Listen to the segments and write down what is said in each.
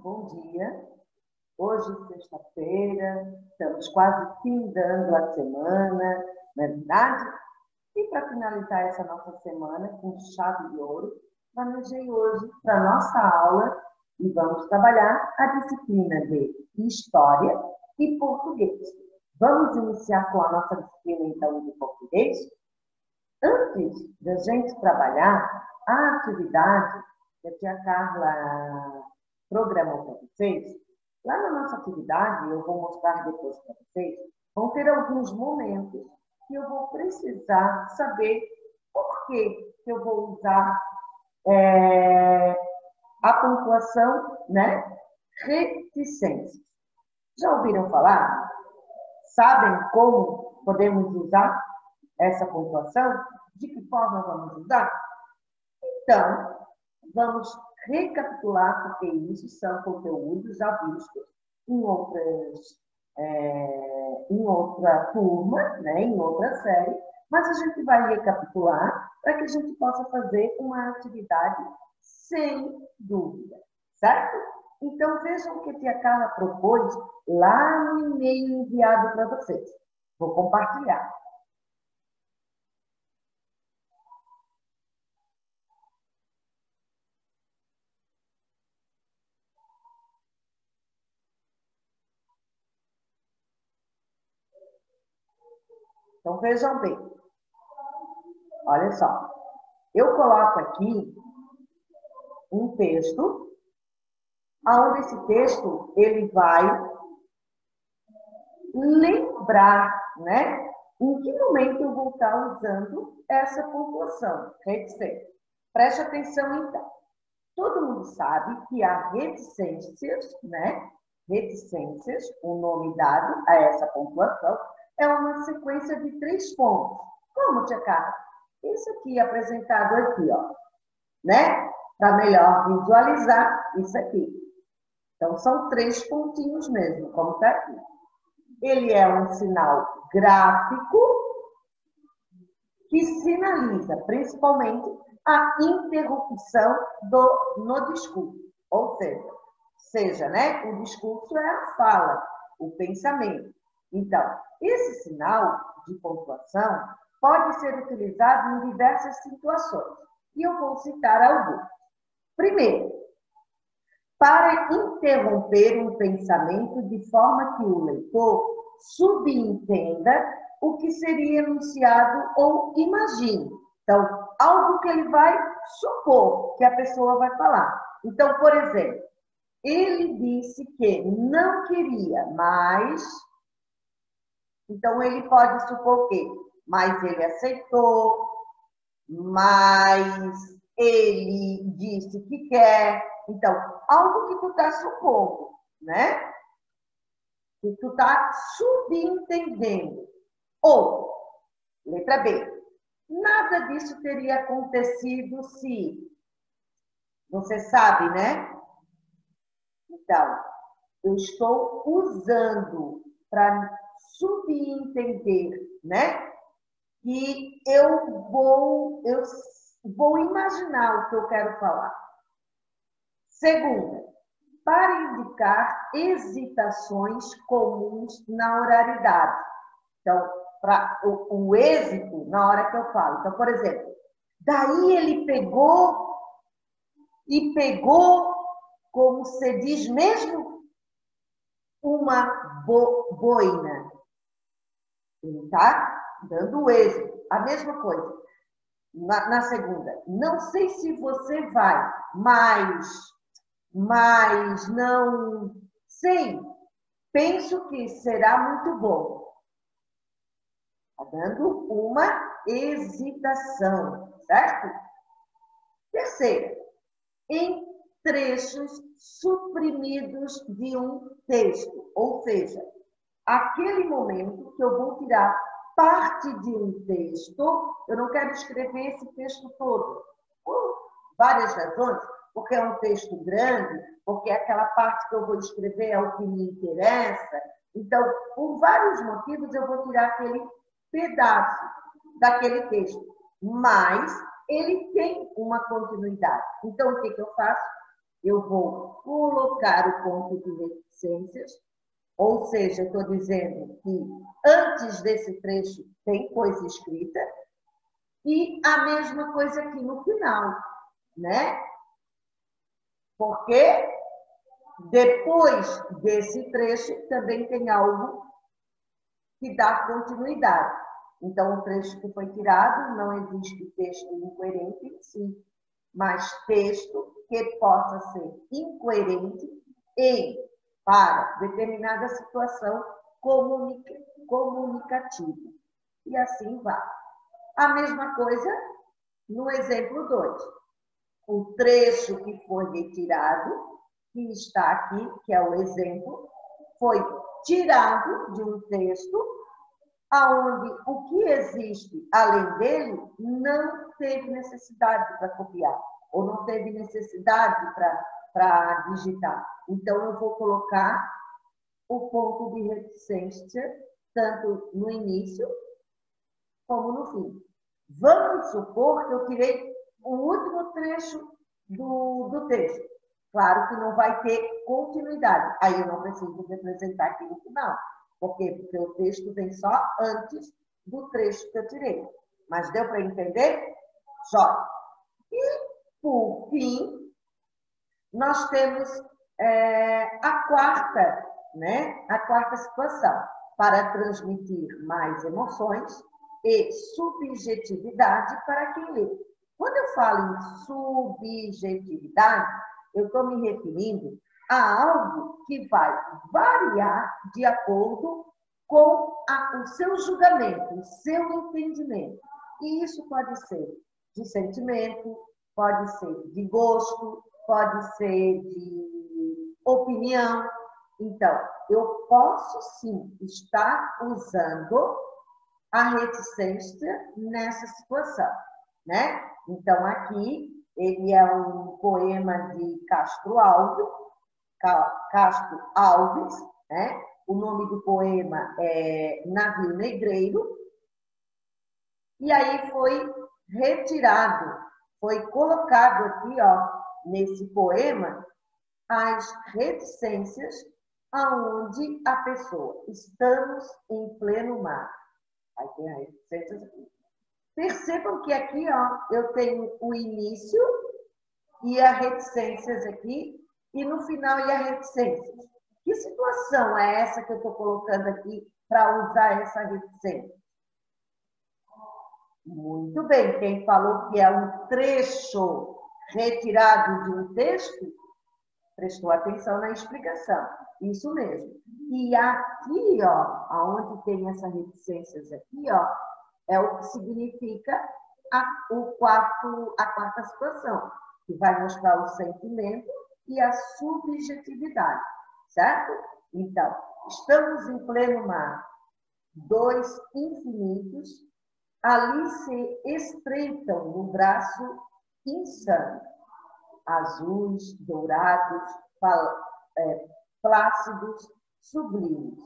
bom dia. Hoje, sexta-feira, estamos quase findando a semana, não é verdade? E para finalizar essa nossa semana com chave de ouro, planejei hoje para a nossa aula e vamos trabalhar a disciplina de História e Português. Vamos iniciar com a nossa disciplina, então, de Português? Antes da gente trabalhar a atividade que a tia Carla programou para vocês, lá na nossa atividade, eu vou mostrar depois para vocês, vão ter alguns momentos que eu vou precisar saber por que eu vou usar a pontuação, né? Reticências. Já ouviram falar? Sabem como podemos usar essa pontuação? De que forma vamos usar? Então, vamos recapitular, porque isso são conteúdos já vistos em outra turma, né, em outra série, mas a gente vai recapitular para que a gente possa fazer uma atividade sem dúvida, certo? Então, vejam o que a tia Carla propôs lá no e-mail enviado para vocês. Vou compartilhar. Então, vejam bem. Olha só. Eu coloco aqui um texto, onde esse texto ele vai lembrar, né? Em que momento eu vou estar usando essa pontuação, reticência. Preste atenção, então. Todo mundo sabe que a reticências, né? Reticências, o nome dado a essa pontuação, é uma sequência de 3 pontos. Como, tia Carla? Isso aqui, apresentado aqui, ó. Né? Para melhor visualizar isso aqui. Então, são 3 pontinhos mesmo, como está aqui. Ele é um sinal gráfico que sinaliza, principalmente, a interrupção no discurso. Ou seja, né? O discurso é a fala, o pensamento. Então, esse sinal de pontuação pode ser utilizado em diversas situações. E eu vou citar alguns. Primeiro, para interromper um pensamento de forma que o leitor subentenda o que seria enunciado ou imagine. Então, algo que ele vai supor que a pessoa vai falar. Então, por exemplo, ele disse que não queria, mas... Então, ele pode supor o quê? Mas ele aceitou, mas ele disse que quer. Então, algo que tu está supondo, né? Que tu está subentendendo. Ou, letra B, nada disso teria acontecido se... Você sabe, né? Então, eu estou usando para subentender, né? Que eu vou imaginar o que eu quero falar. Segunda, para indicar hesitações comuns na oralidade. Então, para o êxito na hora que eu falo. Então, por exemplo, daí ele pegou, como se diz mesmo, uma boina. Ele está dando o êxito. A mesma coisa. Na segunda, não sei se você vai, mas não sei. Penso que será muito bom. Está dando uma hesitação, certo? Terceira, em trechos suprimidos de um texto, ou seja, aquele momento que eu vou tirar parte de um texto, eu não quero escrever esse texto todo, por várias razões, porque é um texto grande, porque aquela parte que eu vou escrever é o que me interessa. Então, por vários motivos, eu vou tirar aquele pedaço daquele texto, mas ele tem uma continuidade. Então, o que eu faço? eu vou colocar o ponto de reticências, ou seja, estou dizendo que antes desse trecho tem coisa escrita, e a mesma coisa aqui no final, né? Porque depois desse trecho também tem algo que dá continuidade. Então, o trecho que foi tirado, não existe texto incoerente em si, mas texto que possa ser incoerente para determinada situação comunicativa. E assim vai. A mesma coisa no exemplo 2. O trecho que foi retirado, que está aqui, que é o exemplo, foi tirado de um texto aonde o que existe além dele não teve necessidade para copiar, ou não teve necessidade para digitar. Então, eu vou colocar o ponto de reticência tanto no início como no fim. Vamos supor que eu tirei o último trecho do texto. Claro que não vai ter continuidade. Aí eu não preciso representar aqui no final. Por quê? Porque o texto vem só antes do trecho que eu tirei. Mas deu para entender? Jóia. E, por fim, nós temos a quarta, né? A quarta situação. Para transmitir mais emoções e subjetividade para quem lê. Quando eu falo em subjetividade, eu estou me referindo a algo que vai variar de acordo com o seu julgamento, o seu entendimento. E isso pode ser de sentimento, pode ser de gosto, pode ser de opinião. Então, eu posso sim estar usando a reticência nessa situação, né? Então, aqui, ele é um poema de Castro Alves, né? O nome do poema é Navio Negreiro, e aí foi retirado, foi colocado aqui, ó, nesse poema, as reticências aonde a pessoa, estamos em pleno mar. Aí tem as reticências aqui. Percebam que aqui, ó, eu tenho o início e as reticências aqui, e no final e as reticências. Que situação é essa que eu estou colocando aqui para usar essa reticência? Muito bem, quem falou que é um trecho retirado de um texto, prestou atenção na explicação. Isso mesmo. E aqui, ó, onde tem essas reticências aqui, ó, é o que significa a quarta situação, que vai mostrar o sentimento e a subjetividade, certo? Então, estamos em pleno mar, dois infinitos, ali se estreitam no braço insano, azuis, dourados, plácidos, sublimes.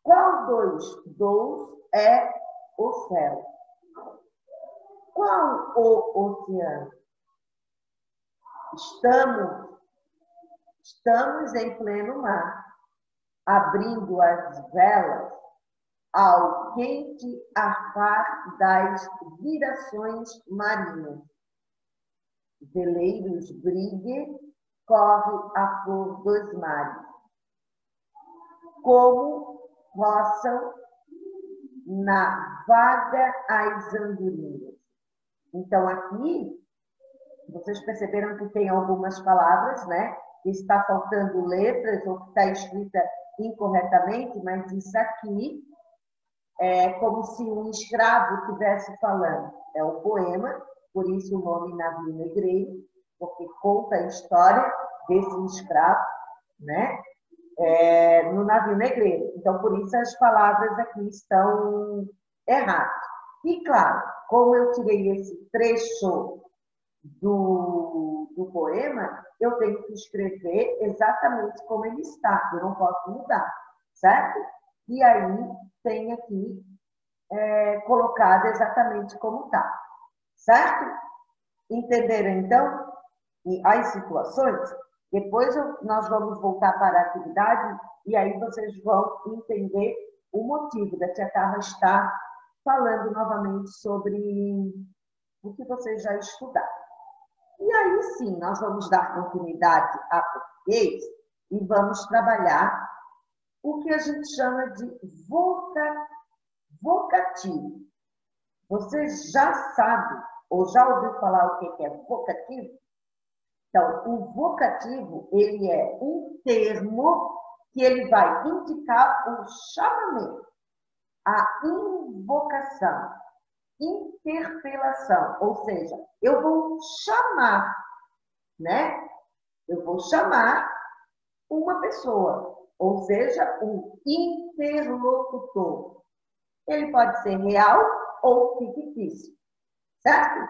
Qual dos é o céu? Qual o oceano? Estamos em pleno mar, abrindo as velas ao quente arfar das virações marinhas. Veleiros brigue, corre a flor dos mares. Como roçam na vaga as andorinhas. Então, aqui, vocês perceberam que tem algumas palavras, né? Que está faltando letras ou que está escrita incorretamente, mas isso aqui é como se um escravo estivesse falando. É o poema, por isso o nome Navio Negreiro, porque conta a história desse escravo, né? No navio negreiro. Então, por isso as palavras aqui estão erradas. E, claro, como eu tirei esse trecho do poema, eu tenho que escrever exatamente como ele está, eu não posso mudar, certo? E aí tem aqui colocado exatamente como está, certo? Entenderam, então? e as situações, depois nós vamos voltar para a atividade e aí vocês vão entender o motivo da tia Carla estar falando novamente sobre o que vocês já estudaram. E aí sim, nós vamos dar continuidade a português e vamos trabalhar o que a gente chama de vocativo. Vocês já sabem ou já ouviu falar o que é vocativo? Então, o vocativo, ele é um termo que ele vai indicar o chamamento, a invocação, interpelação, ou seja, eu vou chamar, né? Eu vou chamar uma pessoa, ou seja, um interlocutor. Ele pode ser real ou fictício, certo?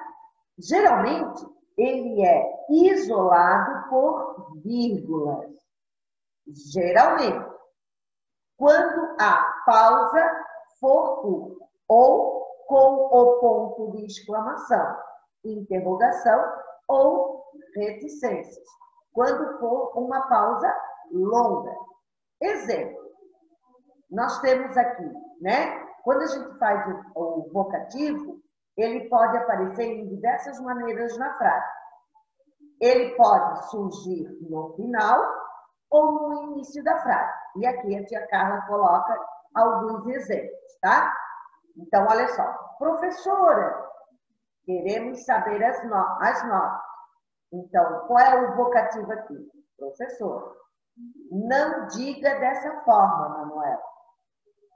Geralmente, ele é isolado por vírgulas. Geralmente, quando a pausa for curta ou com o ponto de exclamação, interrogação ou reticências. Quando for uma pausa longa. Exemplo, nós temos aqui, né? Quando a gente faz o vocativo, ele pode aparecer em diversas maneiras na frase. Ele pode surgir no final ou no início da frase. E aqui a tia Carla coloca alguns exemplos, tá? Então, olha só. Professora, queremos saber as notas. Então, qual é o vocativo aqui? Professor. Não diga dessa forma, Manuela.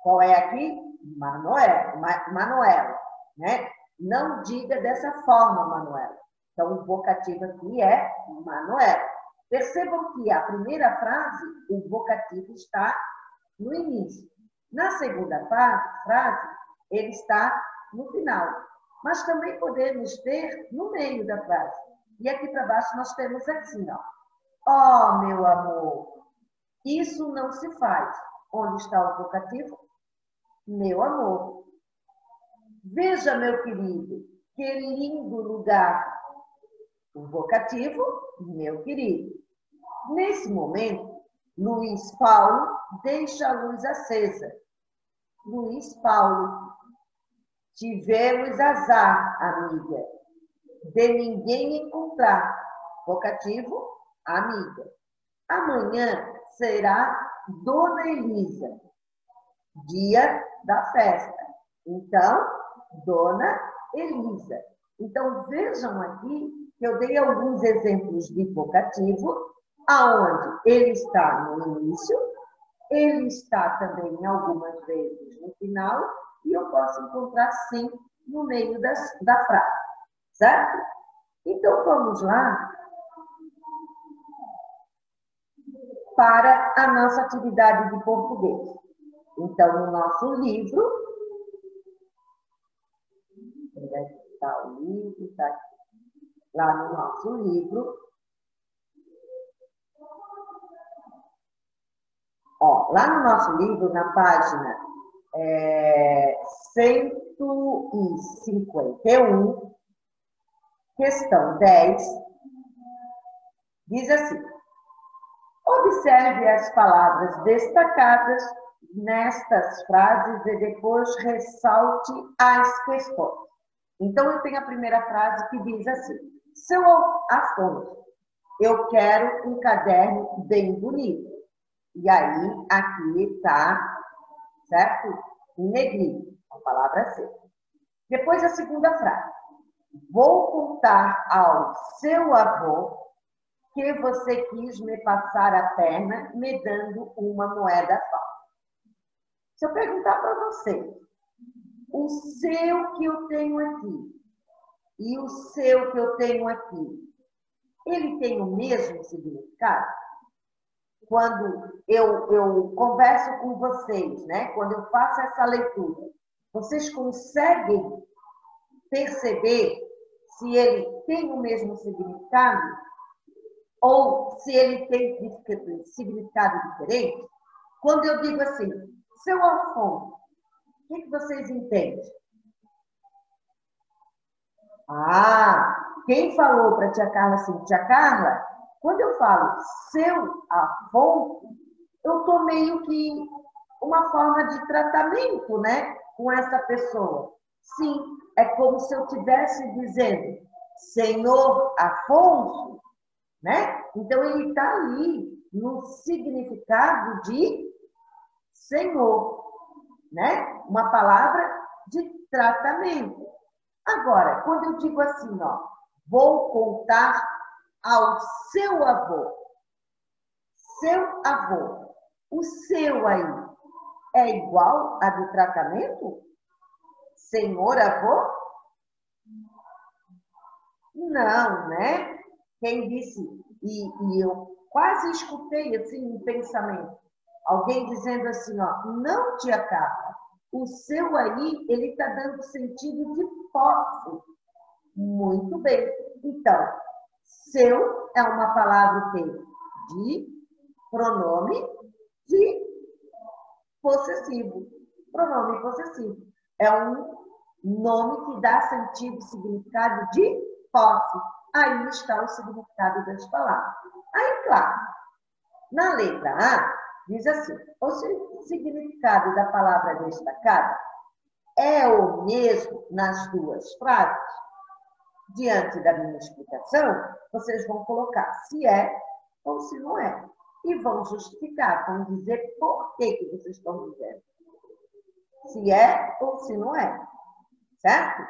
Qual é aqui? Manuela, né? Não diga dessa forma, Manuela. Então, o vocativo aqui é Manuela. Percebam que a primeira frase, o vocativo está no início. Na segunda frase, ele está no final. Mas também podemos ter no meio da frase. E aqui para baixo nós temos assim, ó. Oh, meu amor, isso não se faz. Onde está o vocativo? Meu amor. Veja, meu querido, que lindo lugar. O vocativo, meu querido. Nesse momento, Luiz Paulo deixa a luz acesa. Luiz Paulo, tivemos azar, amiga, de ninguém encontrar. Vocativo, amiga. Amanhã será Dona Elisa, dia da festa. Então, Dona Elisa. Então, vejam aqui que eu dei alguns exemplos de vocativo, aonde ele está no início, ele está também algumas vezes no final, e eu posso encontrar, sim, no meio da frase, certo? Então, vamos lá para a nossa atividade de português. Então, no nosso livro, onde é que está o livro? Está aqui. Lá no nosso livro, ó, lá no nosso livro, na página 151, questão 10, diz assim: observe as palavras destacadas nestas frases e depois ressalte as questões. Então, eu tenho a primeira frase que diz assim: seu Afonso, eu quero um caderno bem bonito. E aí, aqui está, certo? Em negrito, a palavra C. Depois, a segunda frase: vou contar ao seu avô que você quis me passar a perna me dando uma moeda falsa. Se eu perguntar para você, o seu que eu tenho aqui e o seu que eu tenho aqui, ele tem o mesmo significado? Quando eu converso com vocês, né? Quando eu faço essa leitura, vocês conseguem perceber se ele tem o mesmo significado ou se ele tem significado diferente? Quando eu digo assim, seu Afonso, o que vocês entendem? Ah, Quem falou para a tia Carla assim, tia Carla, quando eu falo seu Afonso, eu estou meio que uma forma de tratamento, né, com essa pessoa. Sim, é como se eu estivesse dizendo, Senhor Afonso, né? Então, ele está ali no significado de Senhor, né? Uma palavra de tratamento. Agora, quando eu digo assim, ó, vou contar ao seu avô, o seu aí é igual a do tratamento? Senhor avô? Não, né? Quem disse, e eu quase escutei assim um pensamento, alguém dizendo assim, ó, não, tia Carla, o seu aí, ele está dando sentido de posse. Muito bem. Então, seu é uma palavra de pronome de possessivo. Pronome possessivo. É um nome que dá sentido e significado de posse. Aí está o significado das palavras. Aí, claro, na letra A, diz assim, o significado da palavra destacada é o mesmo nas duas frases. Diante da minha explicação, vocês vão colocar se é ou se não é. E vão justificar, vão dizer por que vocês estão dizendo. Se é ou se não é. Certo?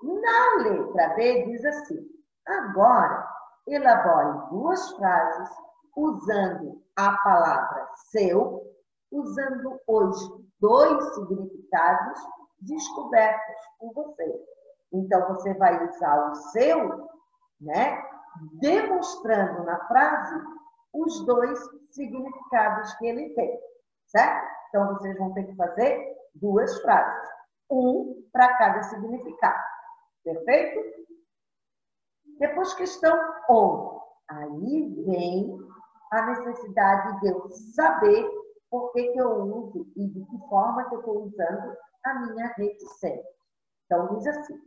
Na letra B diz assim, agora elabore duas frases usando a palavra seu, usando os dois significados descobertos por você. Então, você vai usar o seu, né, demonstrando na frase os dois significados que ele tem, certo? Então, vocês vão ter que fazer duas frases, um para cada significado, perfeito? Depois, questão 11. Aí vem a necessidade de eu saber por que eu uso e de que forma que eu estou usando a minha reticência. Então, diz assim,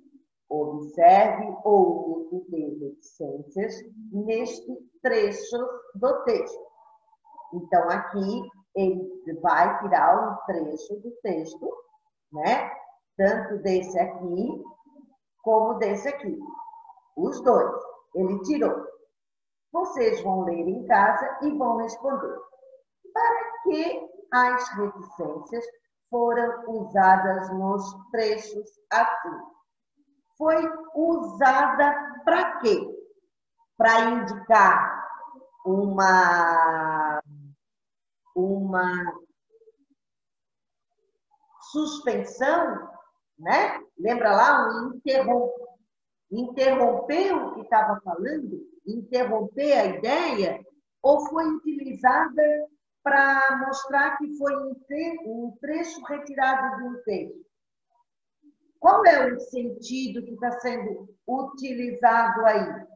observe o uso de reticências neste trecho do texto. Então, aqui, ele vai tirar um trecho do texto, né? Tanto desse aqui, como desse aqui. Os dois. Ele tirou. Vocês vão ler em casa e vão responder. Para que as reticências foram usadas nos trechos assim? Foi usada para quê? Para indicar uma suspensão, né? Lembra lá? Interromper o que estava falando? Interromper a ideia? Ou foi utilizada para mostrar que foi um trecho retirado de um texto? Qual é o sentido que está sendo utilizado aí?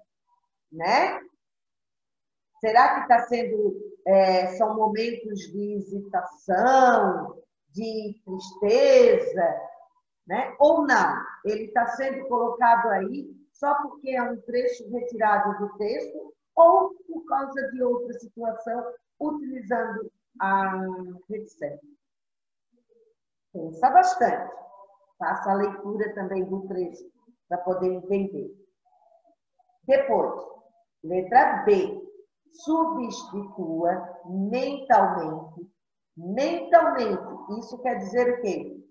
Né? Será que está sendo, são momentos de hesitação, de tristeza, né? Ou não? Ele está sendo colocado aí só porque é um trecho retirado do texto ou por causa de outra situação, utilizando a reticência. Pensa bastante. Faça a leitura também do trecho para poder entender. Depois, letra B. Substitua mentalmente. Mentalmente, isso quer dizer o quê?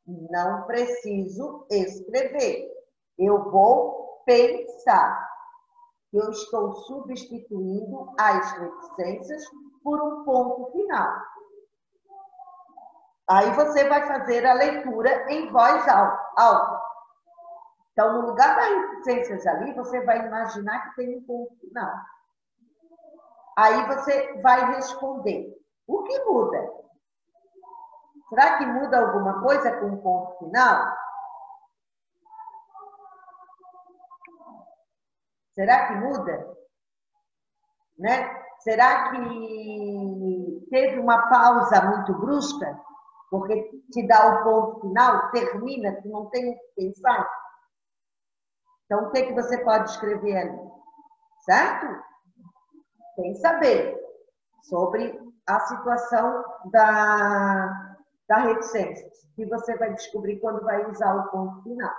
Não preciso escrever. Eu vou pensar. Eu estou substituindo as reticências por um ponto final. Aí você vai fazer a leitura em voz alta. Então, no lugar das reticências ali, você vai imaginar que tem um ponto final. Aí você vai responder. O que muda? Será que muda alguma coisa com o ponto final? Será que muda? Né? Será que teve uma pausa muito brusca? Porque te dá o ponto final, termina, tu não tem o que pensar? Então, o que, que você pode escrever ali? Certo? Sem saber sobre a situação da reticência, que você vai descobrir quando vai usar o ponto final.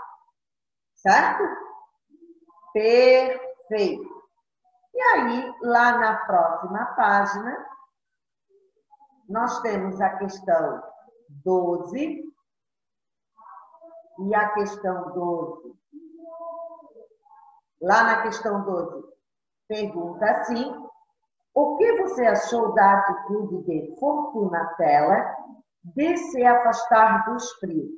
Certo? Perfeito. E aí, lá na próxima página, nós temos a questão 12 e a questão 12. Lá na questão 12, pergunta assim: o que você achou da atitude de Fortunatella de se afastar dos frios?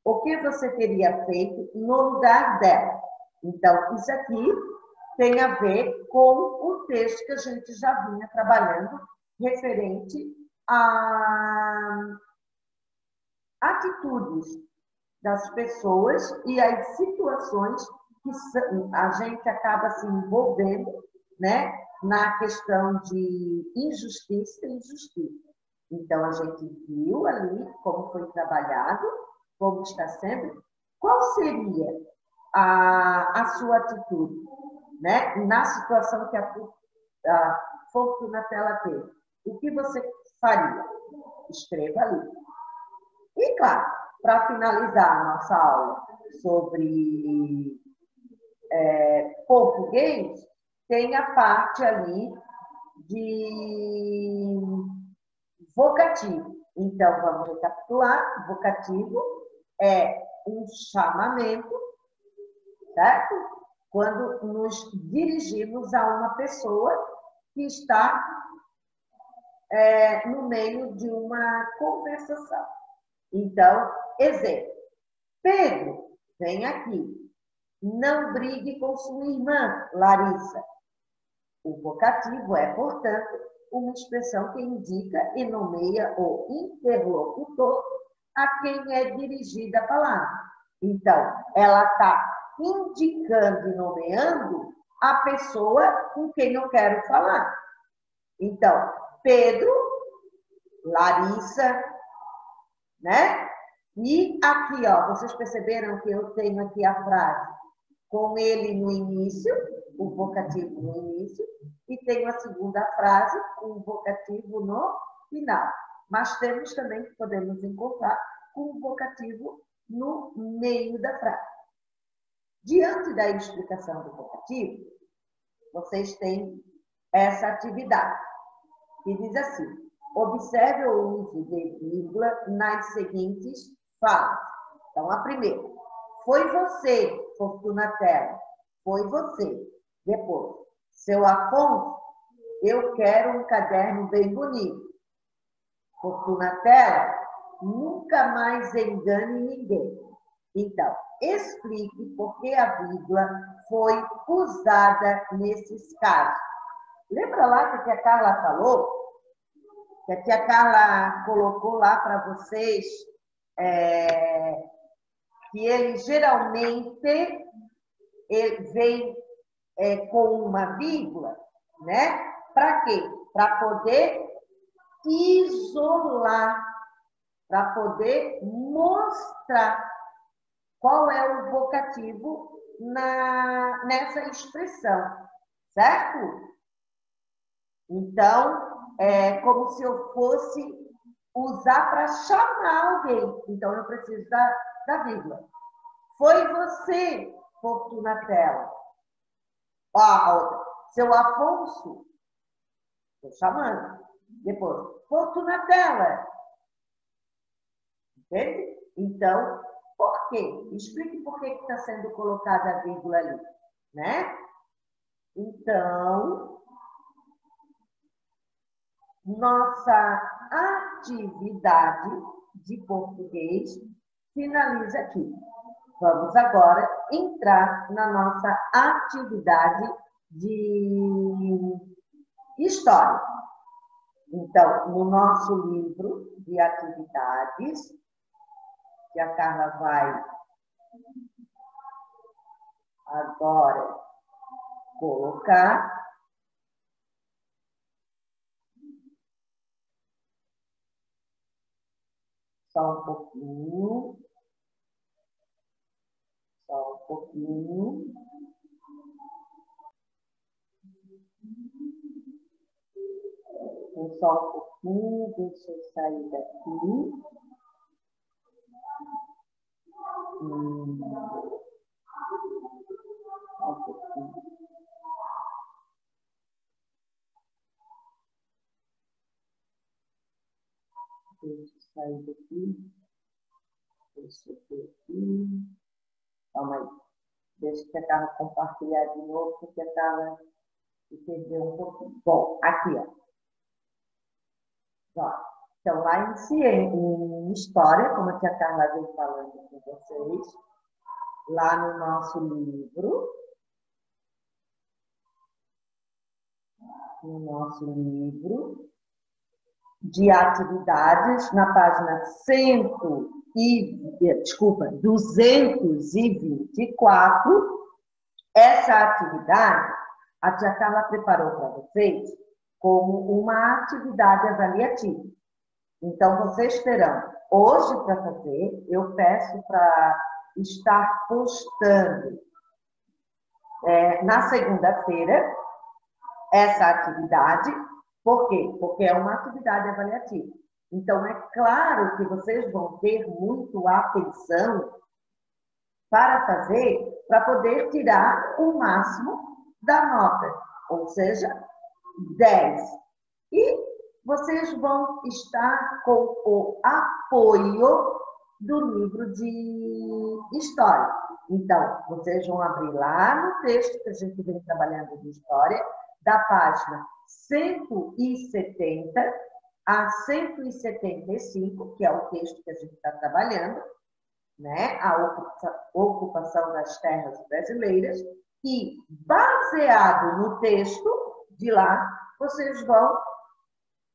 O que você teria feito no lugar dela? Então, isso aqui tem a ver com o texto que a gente já vinha trabalhando referente a atitudes das pessoas e as situações que a gente acaba se envolvendo, né, na questão de injustiça e injustiça. Então, a gente viu ali como foi trabalhado, como está sendo. Qual seria a sua atitude, né, na situação que a Fortunatella teve? O que você faria? Escreva ali. E, claro, para finalizar a nossa aula sobre português, tem a parte ali de vocativo. Então, vamos recapitular. Vocativo é um chamamento, certo? Quando nos dirigimos a uma pessoa que está no meio de uma conversação. Então, exemplo. Pedro, vem aqui. Não brigue com sua irmã, Larissa. O vocativo é, portanto, uma expressão que indica e nomeia o interlocutor a quem é dirigida a palavra. Então, ela está indicando e nomeando a pessoa com quem eu quero falar. Então, Pedro, Larissa, né? E aqui, ó, vocês perceberam que eu tenho aqui a frase com ele no início, o vocativo no início, e tenho a segunda frase com o vocativo no final. Mas temos também que podemos encontrar com o vocativo no meio da frase. Diante da explicação do vocativo, vocês têm essa atividade, que diz assim: observe o uso de vírgula nas seguintes falas. Então, a primeira: foi você, Fortunatella. Foi você. Depois: seu Afonso, eu quero um caderno bem bonito. Fortunatella, nunca mais engane ninguém. Então, explique por que a vírgula foi usada nesses casos. Lembra lá que a tia Carla falou? Que a tia Carla colocou lá para vocês que ele geralmente vem com uma vírgula, né? Para quê? Para poder isolar, para poder mostrar qual é o vocativo nessa expressão, certo? Então, é como se eu fosse usar para chamar alguém. Então, eu preciso da vírgula. Foi você, Fortunatella. Ó, a outra. Seu Afonso. Estou chamando. Depois, Fortunatella. Entende? Então, por quê? Explique por que está sendo colocada a vírgula ali, né? Então, nossa atividade de português finaliza aqui. Vamos agora entrar na nossa atividade de história. Então, no nosso livro de atividades, que a Carla vai agora colocar. Só um pouquinho. Só um pouquinho. Só um pouquinho, deixa eu sair daqui. Só um pouquinho. Deixa eu sair daqui. Deixa eu ver aqui. Calma aí. Deixa que a Carla compartilhar de novo, porque a Carla se perdeu um pouquinho. Bom, aqui, ó. Então, lá em história, como a tia Carla veio falando com vocês, lá no nosso livro, de atividades, na página 224, essa atividade, a tia Carla preparou para vocês como uma atividade avaliativa. Então, vocês terão hoje para fazer, eu peço para estar postando na segunda-feira essa atividade. Por quê? Porque é uma atividade avaliativa. Então, é claro que vocês vão ter muito atenção para fazer, para poder tirar o máximo da nota, ou seja, 10. E vocês vão estar com o apoio do livro de história. Então, vocês vão abrir lá no texto que a gente vem trabalhando de história, da página 170 a 175, que é o texto que a gente está trabalhando, né? A ocupação das terras brasileiras, e baseado no texto de lá, vocês vão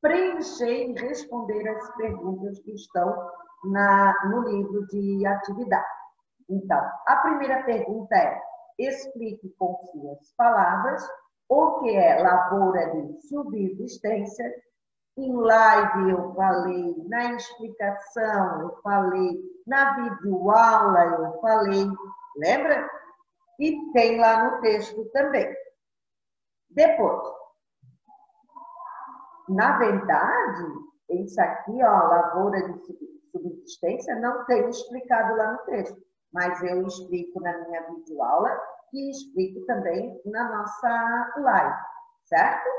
preencher e responder as perguntas que estão no livro de atividade. Então, a primeira pergunta é: explique com suas palavras o que é lavoura de subsistência. Em live eu falei, na explicação eu falei, na videoaula eu falei, lembra? E tem lá no texto também. Depois, na verdade, isso aqui, ó, lavoura de subsistência, não tem explicado lá no texto, mas eu explico na minha videoaula e explico também na nossa live, certo?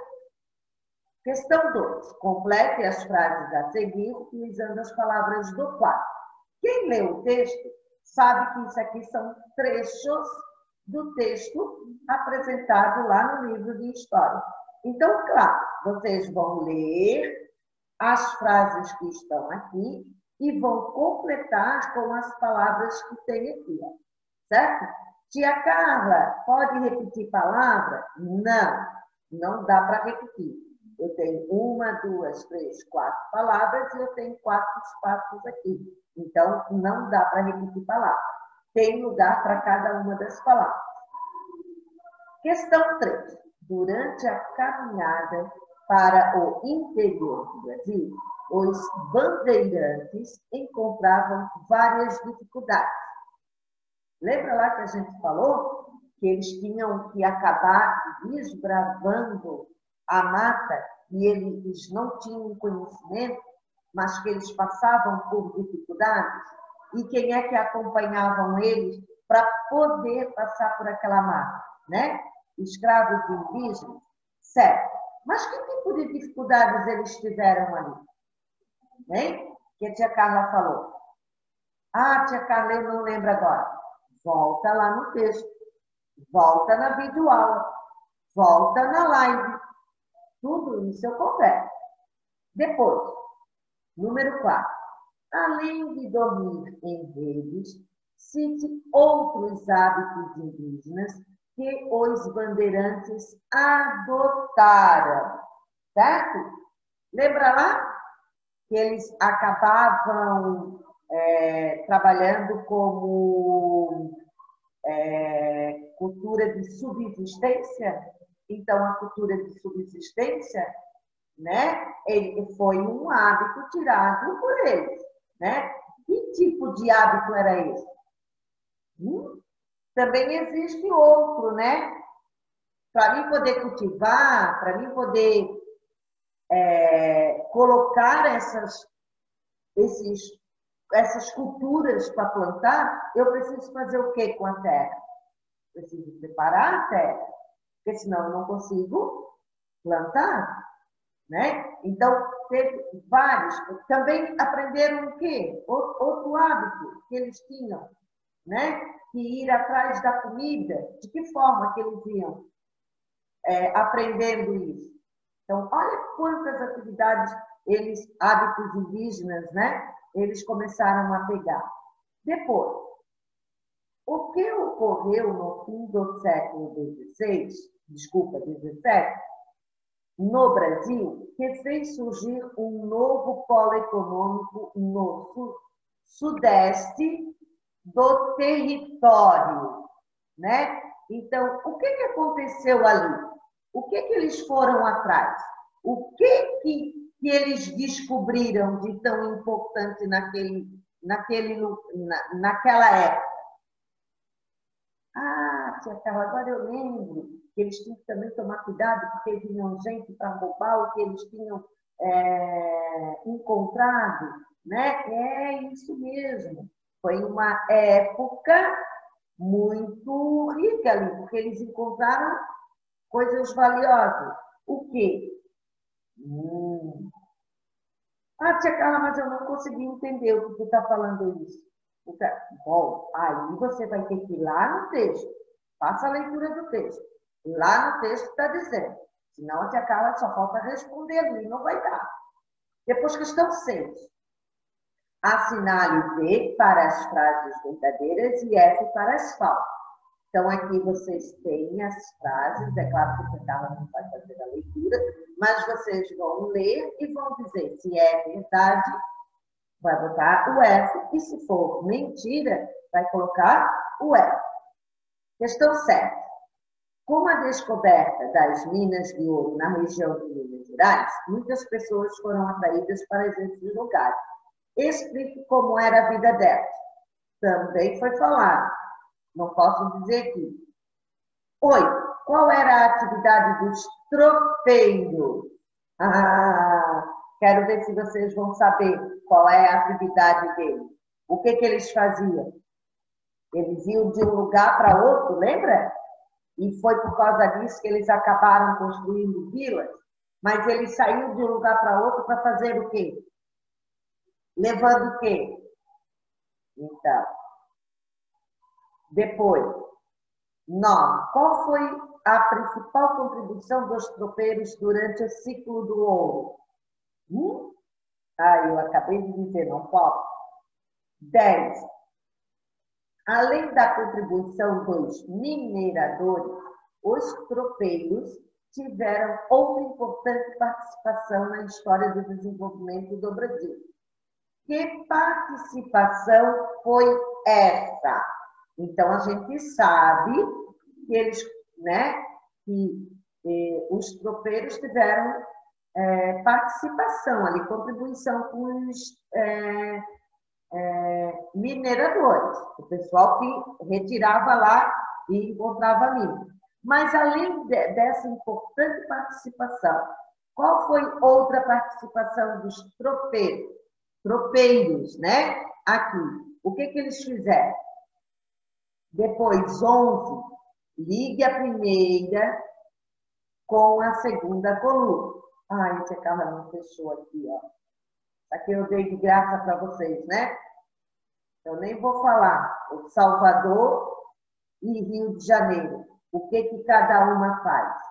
Questão 2. Complete as frases a seguir utilizando as palavras do quadro. Quem lê o texto sabe que isso aqui são trechos do texto apresentado lá no livro de história. Então, claro, vocês vão ler as frases que estão aqui e vão completar com as palavras que tem aqui, certo? Tia Carla, pode repetir palavra? Não, não dá para repetir. Eu tenho 1, 2, 3, 4 palavras e eu tenho 4 espaços aqui. Então, não dá para repetir palavra. Tem lugar para cada uma das palavras. Questão 3. Durante a caminhada para o interior do Brasil, os bandeirantes encontravam várias dificuldades. Lembra lá que a gente falou que eles tinham que acabar desbravando a mata e eles não tinham conhecimento, mas que eles passavam por dificuldades? E quem é que acompanhavam eles para poder passar por aquela mata, né? Escravos indígenas? Certo. Mas que tipo de dificuldades eles tiveram ali? Né? Que a tia Carla falou. Ah, tia Carla, eu não lembro agora. Volta lá no texto. Volta na videoaula. Volta na live. Tudo isso eu converso. Depois, número 4. Além de dormir em redes, cite outros hábitos indígenas que os bandeirantes adotaram, certo? Lembra lá que eles acabavam trabalhando como cultura de subsistência? Então, a cultura de subsistência, né, ele foi um hábito tirado por eles, né? Que tipo de hábito era esse? Também existe outro, né? para mim poder cultivar, para mim poder colocar essas culturas para plantar, eu preciso fazer o quê com a terra? Preciso preparar a terra, porque senão eu não consigo plantar, né? Então, teve vários. Também aprenderam o quê? Outro hábito que eles tinham, né? Que ir atrás da comida. De que forma que eles iam aprendendo isso? Então, olha quantas atividades hábitos indígenas, né? Eles começaram a pegar. Depois, o que ocorreu no fim do século XVI, desculpa, XVII, no Brasil, que fez surgir um novo polo econômico no sudeste do território, né? Então, o que aconteceu ali? O que eles foram atrás? O que eles descobriram de tão importante naquela época? Ah, tia Carla, agora eu lembro que eles tinham que também tomar cuidado, porque vinham gente para roubar o que eles tinham encontrado, né? É isso mesmo. Foi uma época muito rica ali, porque eles encontraram coisas valiosas. O quê? Ah, tia Carla, mas eu não consegui entender o que tu está falando isso. Bom, aí você vai ter que ir lá no texto. Faça a leitura do texto. Lá no texto está dizendo. Senão a tia Carla só falta responder ali, não vai dar. Depois, questão 6. Assinale V para as frases verdadeiras e F para as falsas. Então, aqui vocês têm as frases, é claro que a Carla não vai fazer a leitura, mas vocês vão ler e vão dizer se é verdade, vai botar o F, e se for mentira, vai colocar o F. Questão 7. Com a descoberta das minas de ouro na região de Minas Gerais, muitas pessoas foram atraídas para esses lugares. Explique como era a vida delas. Também foi falado. Não posso dizer aqui. 8. Qual era a atividade dos tropeiros? Quero ver se vocês vão saber qual é a atividade deles. O que eles faziam? Eles iam de um lugar para outro, lembra? E foi por causa disso que eles acabaram construindo vilas. Mas eles saíam de um lugar para outro para fazer o quê? Levando o quê? Então, depois, 9. Qual foi a principal contribuição dos tropeiros durante o ciclo do ouro? Eu acabei de dizer, não posso. 10. Além da contribuição dos mineradores, os tropeiros tiveram outra importante participação na história do desenvolvimento do Brasil. Que participação foi essa? Então, a gente sabe que eles, né, que os tropeiros tiveram participação ali, contribuição com os mineradores, o pessoal que retirava lá e encontrava mina. Mas, além dessa importante participação, qual foi outra participação dos tropeiros, né? Aqui. O que eles fizeram? Depois, 11, ligue a primeira com a segunda coluna. Tia Carla não fechou aqui, ó. Aqui eu dei de graça para vocês, né? Eu nem vou falar. O Salvador e Rio de Janeiro. O que cada uma faz?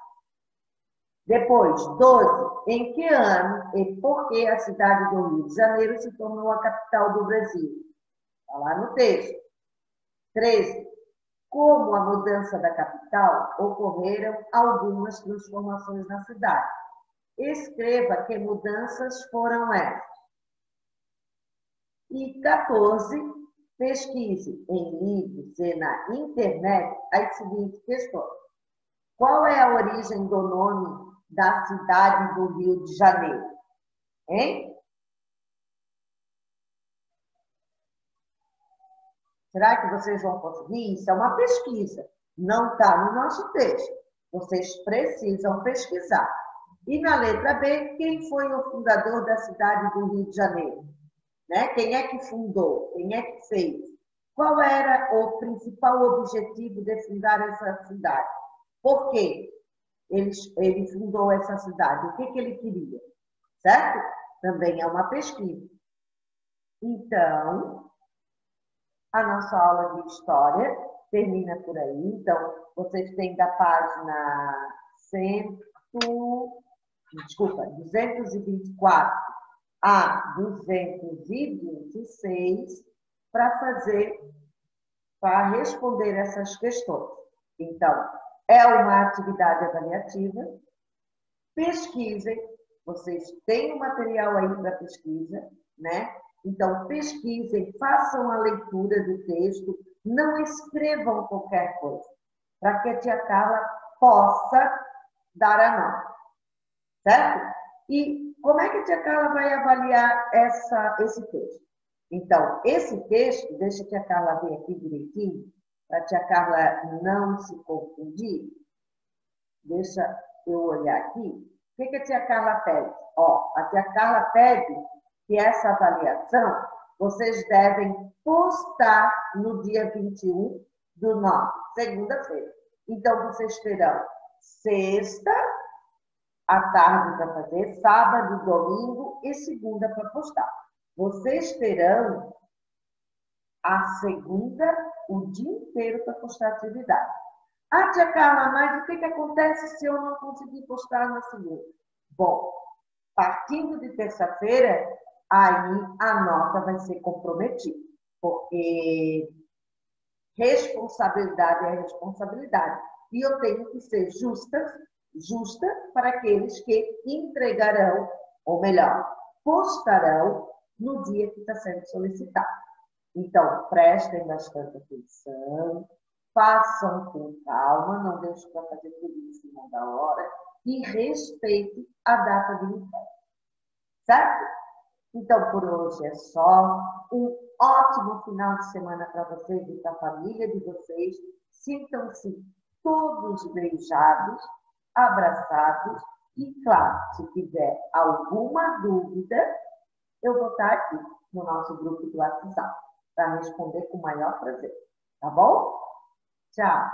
Depois, 12. Em que ano e por que a cidade do Rio de Janeiro se tornou a capital do Brasil? Está lá no texto. 13. Como a mudança da capital, ocorreram algumas transformações na cidade. Escreva que mudanças foram essas. E 14. Pesquise em livros e na internet as seguintes questões. Qual é a origem do nome da cidade do Rio de Janeiro? Hein? Será que vocês vão conseguir? Isso é uma pesquisa. Não está no nosso texto. Vocês precisam pesquisar. E na letra B, quem foi o fundador da cidade do Rio de Janeiro? Né? Quem é que fundou? Quem é que fez? Qual era o principal objetivo de fundar essa cidade? Por quê? Ele fundou essa cidade. O que ele queria? Certo? Também é uma pesquisa. Então, a nossa aula de história termina por aí. Então, vocês têm da página 224 a 226 para responder essas questões. Então, é uma atividade avaliativa. Pesquisem, vocês têm o material aí para pesquisa, né? Então, pesquisem, façam a leitura do texto, não escrevam qualquer coisa, para que a tia Carla possa dar a nota, certo? E como é que a tia Carla vai avaliar esse texto? Então, esse texto, deixa a tia Carla ver aqui direitinho, para a tia Carla não se confundir. Deixa eu olhar aqui. O que a tia Carla pede? Ó, a tia Carla pede que essa avaliação vocês devem postar no dia 21/9, segunda-feira. Então, vocês terão sexta à tarde para fazer, sábado, domingo e segunda para postar. Vocês terão a segunda o dia inteiro para postar atividade. Ah, tia Carla, mas o que acontece se eu não conseguir postar na segunda? Bom, partindo de terça-feira, aí a nota vai ser comprometida, porque responsabilidade é responsabilidade. E eu tenho que ser justa para aqueles que entregarão, ou melhor, postarão no dia que está sendo solicitado. Então, prestem bastante atenção, façam com calma, não deixem para fazer tudo em cima da hora e respeite a data de entrega. Certo? Então, por hoje é só. Um ótimo final de semana para vocês e para a família de vocês. Sintam-se todos beijados, abraçados e, claro, se tiver alguma dúvida, eu vou estar aqui no nosso grupo do WhatsApp para responder com o maior prazer. Tá bom? Tchau!